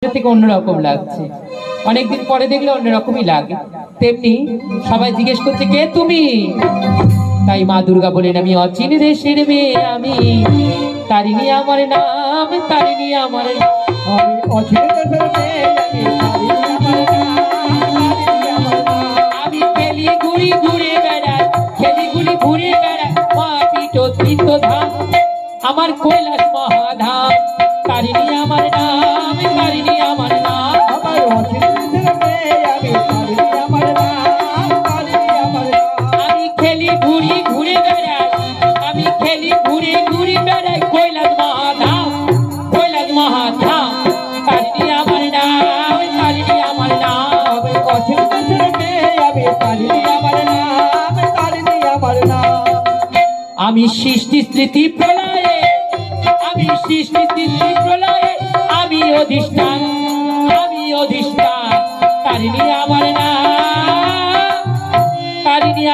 থেকে অন্যরকম লাগছে, অনেকদিন পরে দেখলে অন্যরকমই লাগে। তেমনি সবাই জিজ্ঞেস করছে কে তুমি, তাই মা দুর্গা বলেন আমি অচিন দেশের মেয়ে, আমি তারিণী আমার নাম, তারিণী আমার নাম। আমি অচিন দেশের মেয়ে, আমি খেলি ঘুরি ঘুরে বেড়াই, খেলি ঘুরি ঘুরে বেড়াই মাটিত তীর্থ ধাম, আমার কৈলাস মহাধাম, তারিণী আমার নাম, তারিণী আমার নাম। আমার অচিন দেশের মেয়ে, আমি তারিণী আমার নাম, তারিণী আমার নাম। আমি খেলি ঘুরি ঘুরে বেড়াই, আমি খেলি ঘুরি ঘুরি বেড়াই কৈলাস মহাধাম, কৈলাস মহাধাম, তারিণী আমার নাম, তারিণী আমার নাম। আমি অচিন দেশের মেয়ে, আমি তারিণী আমার নাম, তারিণী আমার নাম। আমি সৃষ্টি স্থিতি প্রলয়ে, আমি সৃষ্টি স্থিতি প্রলয়ে, আমি অধিষ্ঠান, আমি অধিষ্ঠান, তারিণী আমার নাম, তারিণী